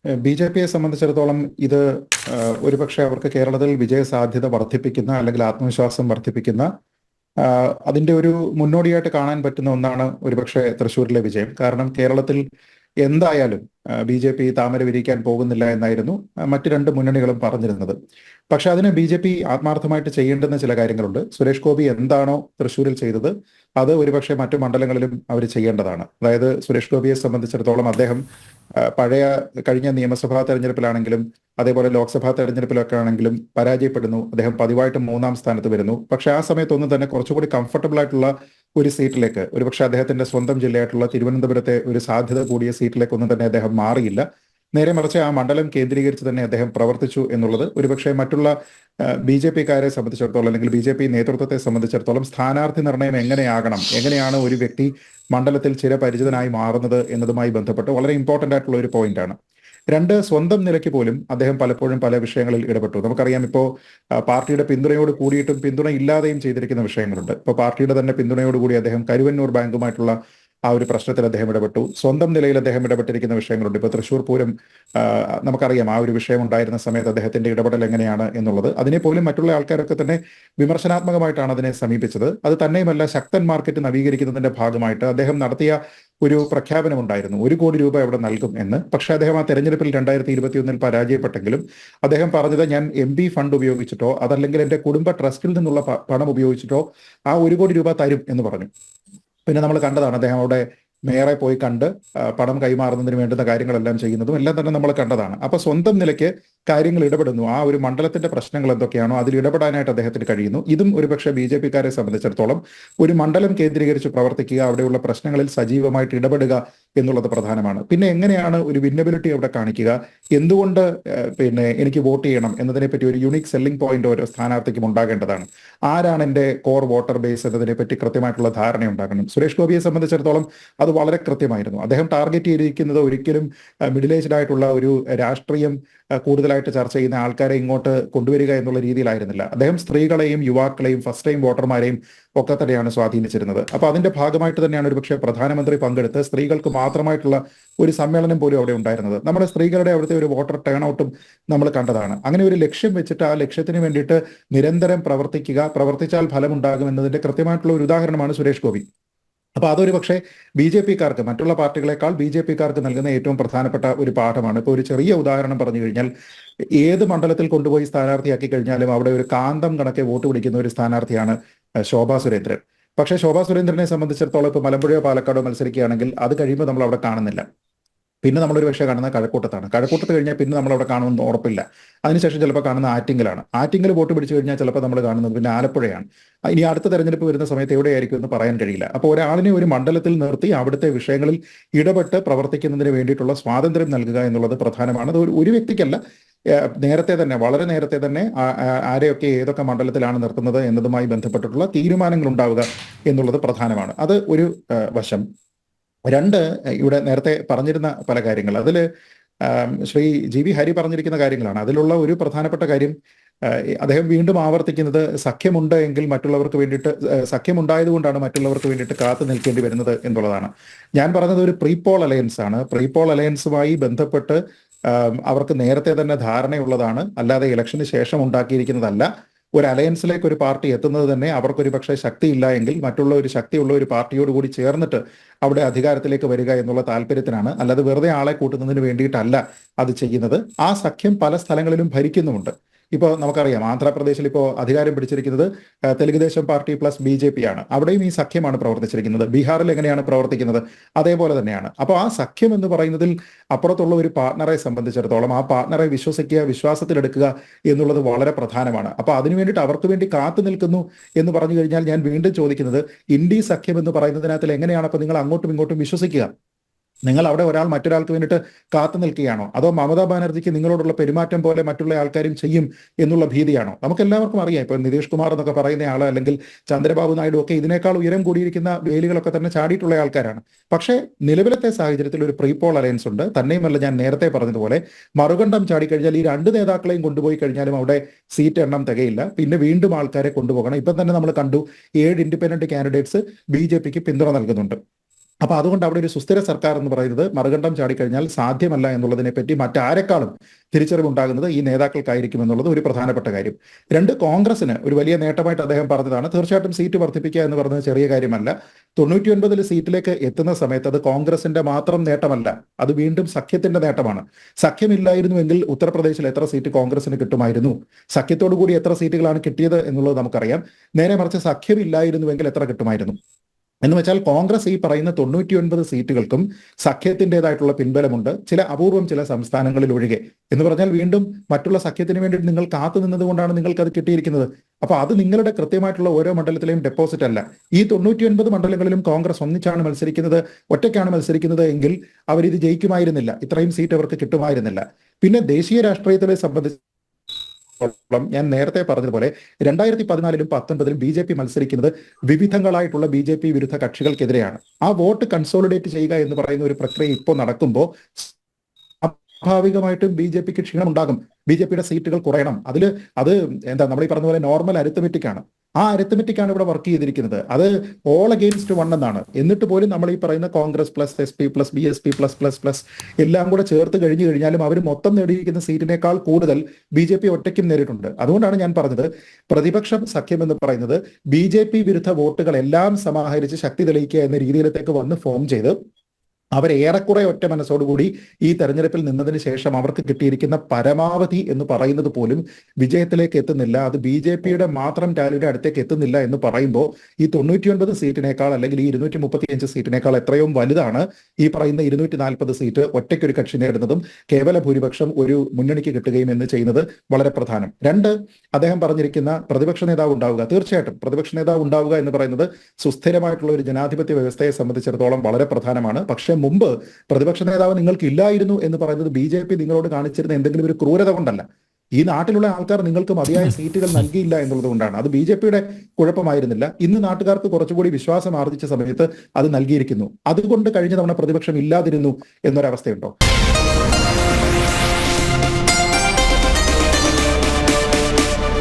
B J പിയെ സംബന്ധിച്ചിടത്തോളം ഇത് ഒരുപക്ഷെ അവർക്ക് കേരളത്തിൽ വിജയസാധ്യത വർദ്ധിപ്പിക്കുന്ന അല്ലെങ്കിൽ ആത്മവിശ്വാസം വർദ്ധിപ്പിക്കുന്ന അതിന്റെ ഒരു മുന്നോടിയായിട്ട് കാണാൻ പറ്റുന്ന ഒന്നാണ് ഒരുപക്ഷെ തൃശ്ശൂരിലെ വിജയം. കാരണം കേരളത്തിൽ എന്തായാലും ബി ജെ പി താമര വിരിക്കാൻ പോകുന്നില്ല എന്നായിരുന്നു മറ്റ് രണ്ട് മുന്നണികളും പറഞ്ഞിരുന്നത്. പക്ഷെ അതിന് ബി ജെ പി ആത്മാർത്ഥമായിട്ട് ചെയ്യേണ്ടുന്ന ചില കാര്യങ്ങളുണ്ട്. സുരേഷ് ഗോപി എന്താണോ തൃശ്ശൂരിൽ ചെയ്തത് അത് ഒരുപക്ഷെ മറ്റു മണ്ഡലങ്ങളിലും അവർ ചെയ്യേണ്ടതാണ്. അതായത് സുരേഷ് ഗോപിയെ സംബന്ധിച്ചിടത്തോളം അദ്ദേഹം പഴയ കഴിഞ്ഞ നിയമസഭാ തെരഞ്ഞെടുപ്പിലാണെങ്കിലും അതേപോലെ ലോക്സഭാ തെരഞ്ഞെടുപ്പിലൊക്കെ ആണെങ്കിലും പരാജയപ്പെടുന്നു. അദ്ദേഹം പതിവായിട്ട് മൂന്നാം സ്ഥാനത്ത് വരുന്നു. പക്ഷെ ആ സമയത്തൊന്നും തന്നെ കുറച്ചുകൂടി കംഫർട്ടബിൾ ആയിട്ടുള്ള ഒരു സീറ്റിലേക്ക്, ഒരുപക്ഷെ അദ്ദേഹത്തിന്റെ സ്വന്തം ജില്ലയായിട്ടുള്ള തിരുവനന്തപുരത്തെ ഒരു സാധ്യത കൂടിയ സീറ്റിലേക്കൊന്നും തന്നെ അദ്ദേഹം മാറിയില്ല. നേരെ മറിച്ച് ആ മണ്ഡലം കേന്ദ്രീകരിച്ച് തന്നെ അദ്ദേഹം പ്രവർത്തിച്ചു എന്നുള്ളത് ഒരുപക്ഷെ മറ്റുള്ള ബി ജെ പിക്കാരെ സംബന്ധിച്ചിടത്തോളം അല്ലെങ്കിൽ ബി ജെ പി നേതൃത്വത്തെ സംബന്ധിച്ചിടത്തോളം സ്ഥാനാർത്ഥി നിർണയം എങ്ങനെയാകണം, എങ്ങനെയാണ് ഒരു വ്യക്തി മണ്ഡലത്തിൽ ചിരപരിചിതനായി മാറുന്നത് എന്നതുമായി ബന്ധപ്പെട്ട് വളരെ ഇമ്പോർട്ടന്റ് ആയിട്ടുള്ള ഒരു പോയിന്റാണ്. രണ്ട്, സ്വന്തം നിലയ്ക്ക് പോലും അദ്ദേഹം പലപ്പോഴും പല വിഷയങ്ങളിൽ ഇടപെട്ടു. നമുക്കറിയാം, ഇപ്പോൾ പാർട്ടിയുടെ പിന്തുണയോട് കൂടിയിട്ടും പിന്തുണ ഇല്ലാതെയും ചെയ്തിരിക്കുന്ന വിഷയങ്ങളുണ്ട്. ഇപ്പോൾ പാർട്ടിയുടെ തന്നെ പിന്തുണയോട് കൂടി അദ്ദേഹം കരുവന്നൂർ ബാങ്കുമായിട്ടുള്ള ആ ഒരു പ്രശ്നത്തിൽ അദ്ദേഹം ഇടപെട്ടു. സ്വന്തം നിലയിൽ അദ്ദേഹം ഇടപെട്ടിരിക്കുന്ന വിഷയങ്ങളുണ്ട്. ഇപ്പോൾ തൃശ്ശൂർ പൂരം നമുക്കറിയാം, ആ ഒരു വിഷയം ഉണ്ടായിരുന്ന സമയത്ത് അദ്ദേഹത്തിന്റെ ഇടപെടൽ എങ്ങനെയാണ് എന്നുള്ളത്. അതിനെ പോലും മറ്റുള്ള ആൾക്കാരൊക്കെ തന്നെ വിമർശനാത്മകമായിട്ടാണ് അതിനെ സമീപിച്ചത്. അത് തന്നെയുമല്ല, ശക്തൻ മാർക്കറ്റ് നവീകരിക്കുന്നതിന്റെ ഭാഗമായിട്ട് അദ്ദേഹം നടത്തിയ ഒരു പ്രഖ്യാപനമുണ്ടായിരുന്നു, 1 കോടി രൂപ അവിടെ നൽകും എന്ന്. പക്ഷേ അദ്ദേഹം ആ തെരഞ്ഞെടുപ്പിൽ 2021 പരാജയപ്പെട്ടെങ്കിലും അദ്ദേഹം പറഞ്ഞത്, ഞാൻ എം പി ഫണ്ട് ഉപയോഗിച്ചിട്ടോ അതല്ലെങ്കിൽ എന്റെ കുടുംബ ട്രസ്റ്റിൽ നിന്നുള്ള പണം ഉപയോഗിച്ചിട്ടോ ആ 1 കോടി രൂപ തരും എന്ന് പറഞ്ഞു. പിന്നെ നമ്മൾ കണ്ടതാണ് അദ്ദേഹം അവിടെ മേയറെ പോയി കണ്ട് പണം കൈമാറുന്നതിന് വേണ്ടുന്ന കാര്യങ്ങളെല്ലാം ചെയ്യുന്നതും എല്ലാം തന്നെ നമ്മൾ കണ്ടതാണ്. അപ്പൊ സ്വന്തം നിലയ്ക്ക് കാര്യങ്ങൾ ഇടപെടുന്നു. ആ ഒരു മണ്ഡലത്തിന്റെ പ്രശ്നങ്ങൾ എന്തൊക്കെയാണോ അതിൽ ഇടപെടാനായിട്ട് അദ്ദേഹത്തിന് കഴിയുന്നു. ഇതും ഒരുപക്ഷെ ബി ജെ പിക്കാരെ സംബന്ധിച്ചിടത്തോളം ഒരു മണ്ഡലം കേന്ദ്രീകരിച്ച് പ്രവർത്തിക്കുക, അവിടെയുള്ള പ്രശ്നങ്ങളിൽ സജീവമായിട്ട് ഇടപെടുക എന്നുള്ളത് പ്രധാനമാണ്. പിന്നെ എങ്ങനെയാണ് ഒരു വിന്നബിലിറ്റി അവിടെ കാണിക്കുക, എന്തുകൊണ്ട് പിന്നെ എനിക്ക് വോട്ട് ചെയ്യണം എന്നതിനെപ്പറ്റി ഒരു യുണീക് സെല്ലിംഗ് പോയിന്റ് ഓരോ സ്ഥാനാർത്ഥിക്കും ഉണ്ടാകേണ്ടതാണ്. ആരാണ് എൻ്റെ കോർ വോട്ടർ ബേസ് എന്നതിനെ പറ്റി കൃത്യമായിട്ടുള്ള ധാരണ ഉണ്ടാക്കണം. സുരേഷ് ഗോപിയെ സംബന്ധിച്ചിടത്തോളം അത് വളരെ കൃത്യമായിരുന്നു. അദ്ദേഹം ടാർഗറ്റ് ചെയ്തിരിക്കുന്നത് ഒരിക്കലും മിഡിൽ ഏജ്ഡ് ആയിട്ടുള്ള ഒരു രാഷ്ട്രീയം കൂടുതലായിട്ട് ചർച്ച ചെയ്യുന്ന ആൾക്കാരെ ഇങ്ങോട്ട് കൊണ്ടുവരിക എന്നുള്ള രീതിയിലായിരുന്നില്ല. അദ്ദേഹം സ്ത്രീകളെയും യുവാക്കളെയും ഫസ്റ്റ് ടൈം വോട്ടർമാരെയും ഒക്കെ തന്നെയാണ് സ്വാധീനിച്ചിരുന്നത്. അപ്പൊ അതിന്റെ ഭാഗമായിട്ട് തന്നെയാണ് ഒരുപക്ഷെ പ്രധാനമന്ത്രി പങ്കെടുത്ത് സ്ത്രീകൾക്ക് മാത്രമായിട്ടുള്ള ഒരു സമ്മേളനം പോലും അവിടെ ഉണ്ടായിരുന്നത്. നമ്മുടെ സ്ത്രീകളുടെ അവിടുത്തെ ഒരു വോട്ടർ ടേൺ ഔട്ടും നമ്മൾ കണ്ടതാണ്. അങ്ങനെ ഒരു ലക്ഷ്യം വെച്ചിട്ട് ആ ലക്ഷ്യത്തിന് വേണ്ടിയിട്ട് നിരന്തരം പ്രവർത്തിക്കുക, പ്രവർത്തിച്ചാൽ ഫലമുണ്ടാകും എന്നതിന്റെ കൃത്യമായിട്ടുള്ള ഒരു ഉദാഹരണമാണ് സുരേഷ് ഗോപി. അപ്പൊ അതൊരു പക്ഷേ ബി ജെ പിക്കാർക്ക്, മറ്റുള്ള പാർട്ടികളെക്കാൾ ബി ജെ പിക്കാർക്ക് നൽകുന്ന ഏറ്റവും പ്രധാനപ്പെട്ട ഒരു പാഠമാണ്. ഇപ്പൊ ഒരു ചെറിയ ഉദാഹരണം പറഞ്ഞു കഴിഞ്ഞാൽ, ഏത് മണ്ഡലത്തിൽ കൊണ്ടുപോയി സ്ഥാനാർത്ഥിയാക്കി കഴിഞ്ഞാലും അവിടെ ഒരു കാന്തം കണക്കെ വോട്ട് പിടിക്കുന്ന ഒരു സ്ഥാനാർത്ഥിയാണ് ശോഭാ സുരേന്ദ്രൻ. പക്ഷേ ശോഭാ സുരേന്ദ്രനെ സംബന്ധിച്ചിടത്തോളം ഇപ്പൊ മലമ്പുഴയോ പാലക്കാടോ മത്സരിക്കുകയാണെങ്കിൽ അത് കഴിയുമ്പോൾ നമ്മൾ അവിടെ കാണുന്നില്ല. പിന്നെ നമ്മളൊരു പക്ഷേ കാണുന്ന കഴക്കൂട്ടത്താണ്. കഴക്കൂട്ടത്ത് കഴിഞ്ഞാൽ പിന്നെ നമ്മൾ അവിടെ കാണുമെന്ന് ഉറപ്പില്ല. അതിനുശേഷം ചിലപ്പോൾ കാണുന്ന ആറ്റിങ്ങലാണ്. ആറ്റിങ്ങൽ വോട്ട് പിടിച്ചു കഴിഞ്ഞാൽ ചിലപ്പോൾ നമ്മൾ കാണുന്നത് പിന്നെ ആലപ്പുഴയാണ്. ഇനി അടുത്ത തെരഞ്ഞെടുപ്പ് വരുന്ന സമയത്ത് എവിടെയായിരിക്കും എന്ന് പറയാൻ കഴിയില്ല. അപ്പോൾ ഒരാളിനെ ഒരു മണ്ഡലത്തിൽ നിർത്തി അവിടുത്തെ വിഷയങ്ങളിൽ ഇടപെട്ട് പ്രവർത്തിക്കുന്നതിന് വേണ്ടിയിട്ടുള്ള സ്വാതന്ത്ര്യം നൽകുക എന്നുള്ളത് പ്രധാനമാണ്. അത് ഒരു വ്യക്തിക്കല്ല, നേരത്തെ തന്നെ, വളരെ നേരത്തെ തന്നെ ആരെയൊക്കെ ഏതൊക്കെ മണ്ഡലത്തിലാണ് നിർത്തുന്നത് എന്നതുമായി ബന്ധപ്പെട്ടിട്ടുള്ള തീരുമാനങ്ങൾ ഉണ്ടാവുക എന്നുള്ളത് പ്രധാനമാണ്. അത് ഒരു വശം. രണ്ട്, ഇവിടെ നേരത്തെ പറഞ്ഞിരുന്ന പല കാര്യങ്ങൾ, അതിൽ ശ്രീ ജി വി ഹരി പറഞ്ഞിരിക്കുന്ന കാര്യങ്ങളാണ്. അതിലുള്ള ഒരു പ്രധാനപ്പെട്ട കാര്യം, അദ്ദേഹം വീണ്ടും ആവർത്തിക്കുന്നത് സഖ്യമുണ്ട് എങ്കിൽ മറ്റുള്ളവർക്ക് വേണ്ടിയിട്ട്, സഖ്യമുണ്ടായതുകൊണ്ടാണ് മറ്റുള്ളവർക്ക് വേണ്ടിയിട്ട് കാത്തു നിൽക്കേണ്ടി വരുന്നത് എന്നുള്ളതാണ്. ഞാൻ പറഞ്ഞത് ഒരു പ്രീപോൾ അലയൻസ് ആണ്. പ്രീപോൾ അലയൻസുമായി ബന്ധപ്പെട്ട് അവർക്ക് നേരത്തെ തന്നെ ധാരണയുള്ളതാണ്, അല്ലാതെ ഇലക്ഷന് ശേഷം ഉണ്ടാക്കിയിരിക്കുന്നതല്ല. ഒരു അലയൻസിലേക്ക് ഒരു പാർട്ടി എത്തുന്നത് തന്നെ അവർക്കൊരു പക്ഷേ ശക്തിയില്ല എങ്കിൽ മറ്റുള്ള ഒരു ശക്തിയുള്ള ഒരു പാർട്ടിയോട് കൂടി ചേർന്നിട്ട് അവിടെ അധികാരത്തിലേക്ക് വരിക എന്നുള്ള താല്പര്യത്തിനാണ്, അല്ലാതെ വെറുതെ ആളെ കൂട്ടുന്നതിന് വേണ്ടിയിട്ടല്ല അത് ചെയ്യുന്നത്. ആ സഖ്യം പല സ്ഥലങ്ങളിലും ഭരിക്കുന്നുമുണ്ട്. ഇപ്പോൾ നമുക്കറിയാം, ആന്ധ്രാപ്രദേശിൽ ഇപ്പോൾ അധികാരം പിടിച്ചിരിക്കുന്നത് Telugu Desam party plus B J P ആണ്. അവിടെയും ഈ സഖ്യമാണ് പ്രവർത്തിച്ചിരിക്കുന്നത്. ബീഹാറിൽ എങ്ങനെയാണ് പ്രവർത്തിക്കുന്നത്, അതേപോലെ തന്നെയാണ്. അപ്പോൾ ആ സഖ്യം എന്ന് പറയുന്നതിൽ അപ്പുറത്തുള്ള ഒരു പാർട്ണറെ സംബന്ധിച്ചിടത്തോളം ആ പാർട്ണറെ വിശ്വസിക്കുക, വിശ്വാസത്തിലെടുക്കുക എന്നുള്ളത് വളരെ പ്രധാനമാണ്. അപ്പോൾ അതിനു വേണ്ടിയിട്ട് അവർക്ക് വേണ്ടി കാത്തു നിൽക്കുന്നു എന്ന് പറഞ്ഞു കഴിഞ്ഞാൽ ഞാൻ വീണ്ടും ചോദിക്കുന്നത്, ഇന്ത്യ സഖ്യം എന്ന് പറയുന്നതിനകത്തിൽ എങ്ങനെയാണ് അപ്പോൾ നിങ്ങൾ അങ്ങോട്ടും ഇങ്ങോട്ടും വിശ്വസിക്കുക? നിങ്ങൾ അവിടെ ഒരാൾ മറ്റൊരാൾക്ക് വേണ്ടിയിട്ട് കാത്തു നിൽക്കുകയാണോ? അതോ മമതാ ബാനർജിക്ക് നിങ്ങളോടുള്ള പെരുമാറ്റം പോലെ മറ്റുള്ള ആൾക്കാരും ചെയ്യും എന്നുള്ള ഭീതിയാണോ? നമുക്ക് എല്ലാവർക്കും അറിയാം, ഇപ്പൊ നിതീഷ് കുമാർ എന്നൊക്കെ പറയുന്ന ആൾ, അല്ലെങ്കിൽ ചന്ദ്രബാബു നായിഡു ഒക്കെ ഇതിനേക്കാൾ ഉയരം കൂടിയിരിക്കുന്ന വേലികളൊക്കെ തന്നെ ചാടിയിട്ടുള്ള ആൾക്കാരാണ്. പക്ഷേ നിലവിലത്തെ സാഹചര്യത്തിൽ ഒരു പ്രീപോൾ അലയൻസ് ഉണ്ട്. തന്നെയുമല്ല, ഞാൻ നേരത്തെ പറഞ്ഞതുപോലെ മറുകണ്ഠം ചാടിക്കഴിഞ്ഞാൽ ഈ രണ്ട് നേതാക്കളെയും കൊണ്ടുപോയി കഴിഞ്ഞാലും അവിടെ സീറ്റ് എണ്ണം തികയില്ല. പിന്നെ വീണ്ടും ആൾക്കാരെ കൊണ്ടുപോകണം. ഇപ്പം തന്നെ നമ്മൾ കണ്ടു, 7 ഇൻഡിപെൻഡന്റ് കാൻഡിഡേറ്റ്സ് ബി ജെ പിക്ക് പിന്തുണ നൽകുന്നുണ്ട്. അപ്പൊ അതുകൊണ്ട് അവിടെ ഒരു സുസ്ഥിര സർക്കാർ എന്ന് പറയുന്നത് മറുകണ്ഠം ചാടിക്കഴിഞ്ഞാൽ സാധ്യമല്ല എന്നുള്ളതിനെ പറ്റി മറ്റാരെക്കാളും തിരിച്ചറിവുണ്ടാകുന്നത് ഈ നേതാക്കൾക്കായിരിക്കും എന്നുള്ളത് ഒരു പ്രധാനപ്പെട്ട കാര്യം. രണ്ട്, കോൺഗ്രസിന് ഒരു വലിയ നേട്ടമായിട്ട് അദ്ദേഹം പറഞ്ഞതാണ് തീർച്ചയായിട്ടും സീറ്റ് വർദ്ധിപ്പിക്കുക എന്ന് പറയുന്നത് ചെറിയ കാര്യമല്ല. 99 സീറ്റിലേക്ക് എത്തുന്ന സമയത്ത് അത് കോൺഗ്രസിന്റെ മാത്രം നേട്ടമല്ല, അത് വീണ്ടും സഖ്യത്തിന്റെ നേട്ടമാണ്. സഖ്യമില്ലായിരുന്നുവെങ്കിൽ ഉത്തർപ്രദേശിൽ എത്ര സീറ്റ് കോൺഗ്രസിന് കിട്ടുമായിരുന്നു, സഖ്യത്തോടു കൂടി എത്ര സീറ്റുകളാണ് കിട്ടിയത് എന്നുള്ളത് നമുക്കറിയാം. നേരെ മറിച്ച് സഖ്യമില്ലായിരുന്നുവെങ്കിൽ എത്ര കിട്ടുമായിരുന്നു എന്ന് വെച്ചാൽ കോൺഗ്രസ് ഈ പറയുന്ന 99 സീറ്റുകൾക്കും സഖ്യത്തിൻ്റെതായിട്ടുള്ള പിൻബലമുണ്ട്, ചില അപൂർവം ചില സംസ്ഥാനങ്ങളിൽ ഒഴികെ. എന്ന് പറഞ്ഞാൽ വീണ്ടും മറ്റുള്ള സഖ്യത്തിന് വേണ്ടി നിങ്ങൾ കാത്തു നിന്നത് കൊണ്ടാണ് നിങ്ങൾക്ക് അത് കിട്ടിയിരിക്കുന്നത്. അപ്പൊ അത് നിങ്ങളുടെ കൃത്യമായിട്ടുള്ള ഓരോ മണ്ഡലത്തിലെയും ഡെപ്പോസിറ്റ് അല്ല. ഈ 99 മണ്ഡലങ്ങളിലും കോൺഗ്രസ് ഒന്നിച്ചാണ് മത്സരിക്കുന്നത്, ഒറ്റയ്ക്കാണ് മത്സരിക്കുന്നത് എങ്കിൽ അവരിത് ജയിക്കുമായിരുന്നില്ല, ഇത്രയും സീറ്റ് അവർക്ക് കിട്ടുമായിരുന്നില്ല. പിന്നെ ദേശീയ രാഷ്ട്രീയത്തെ സംബന്ധിച്ച് ഞാൻ നേരത്തെ പറഞ്ഞതുപോലെ 2014-ലും 2019-ലും BJP മത്സരിക്കുന്നത് വിവിധങ്ങളായിട്ടുള്ള BJP വിരുദ്ധ കക്ഷികൾക്കെതിരെയാണ്. ആ വോട്ട് കൺസോളിഡേറ്റ് ചെയ്യുക എന്ന് പറയുന്ന ഒരു പ്രക്രിയ ഇപ്പോൾ നടക്കുമ്പോൾ സ്വാഭാവികമായിട്ടും BJPക്ക് ക്ഷീണം ഉണ്ടാകും, BJPയുടെ സീറ്റുകൾ കുറയണം. അത് എന്താ നമ്മൾ ഈ പറഞ്ഞ പോലെ നോർമൽ അരിത്തമെറ്റിക് ആണ്. ആ അരിത്തമെറ്റിക് ആണ് ഇവിടെ വർക്ക് ചെയ്തിരിക്കുന്നത്. അത് ഓൾ അഗെയിൻസ്റ്റ് വൺ എന്നാണ്. എന്നിട്ട് പോലും നമ്മൾ ഈ പറയുന്ന Congress plus SP plus BSP plus plus plus എല്ലാം കൂടെ ചേർത്ത് കഴിഞ്ഞു കഴിഞ്ഞാലും അവർ മൊത്തം നേടിയിരിക്കുന്ന സീറ്റിനേക്കാൾ കൂടുതൽ BJP ഒറ്റയ്ക്കും നേരിട്ടുണ്ട്. അതുകൊണ്ടാണ് ഞാൻ പറഞ്ഞത് പ്രതിപക്ഷ സഖ്യം എന്ന് പറയുന്നത് BJP വിരുദ്ധ വോട്ടുകൾ എല്ലാം സമാഹരിച്ച് ശക്തി തെളിയിക്കുക എന്ന രീതിയിലേക്ക് വന്ന് ഫോം ചെയ്ത് അവരേറെക്കുറെ ഒറ്റ മനസ്സോടുകൂടി ഈ തെരഞ്ഞെടുപ്പിൽ നിന്നതിന് ശേഷം അവർക്ക് കിട്ടിയിരിക്കുന്ന പരമാവധി എന്ന് പറയുന്നത് പോലും വിജയത്തിലേക്ക് എത്തുന്നില്ല, അത് BJPയുടെ മാത്രം ടാലിയുടെ അടുത്തേക്ക് എത്തുന്നില്ല എന്ന് പറയുമ്പോൾ ഈ 99 സീറ്റിനേക്കാൾ അല്ലെങ്കിൽ ഈ 235 സീറ്റിനേക്കാൾ എത്രയും വലുതാണ് ഈ പറയുന്ന 240 സീറ്റ് ഒറ്റയ്ക്കൊരു കക്ഷി നേടുന്നതും കേവല ഭൂരിപക്ഷം ഒരു മുന്നണിക്ക് കിട്ടുകയും എന്ന് ചെയ്യുന്നത് വളരെ പ്രധാനം. രണ്ട്, അദ്ദേഹം പറഞ്ഞിരിക്കുന്ന പ്രതിപക്ഷ നേതാവ് ഉണ്ടാവുക, തീർച്ചയായിട്ടും പ്രതിപക്ഷ നേതാവ് ഉണ്ടാവുക എന്ന് പറയുന്നത് സുസ്ഥിരമായിട്ടുള്ള ഒരു ജനാധിപത്യ വ്യവസ്ഥയെ സംബന്ധിച്ചിടത്തോളം വളരെ പ്രധാനമാണ്. പക്ഷേ മുമ്പ് പ്രതിപക്ഷ നേതാവ് നിങ്ങൾക്ക് ഇല്ലായിരുന്നു എന്ന് പറയുന്നത് BJP നിങ്ങളോട് കാണിച്ചിരുന്ന എന്തെങ്കിലും ഒരു ക്രൂരത കൊണ്ടല്ല, ഈ നാട്ടിലുള്ള ആൾക്കാർ നിങ്ങൾക്ക് മതിയായ സീറ്റുകൾ നൽകിയില്ല എന്നുള്ളത് കൊണ്ടാണ്. അത് BJPയുടെ കുഴപ്പമായിരുന്നില്ല. ഇന്ന് നാട്ടുകാർക്ക് കുറച്ചുകൂടി വിശ്വാസം ആർജിച്ച സമയത്ത് അത് നൽകിയിരിക്കുന്നു. അതുകൊണ്ട് കഴിഞ്ഞ തവണ പ്രതിപക്ഷം ഇല്ലാതിരുന്നു എന്നൊരവസ്ഥയുണ്ടോ?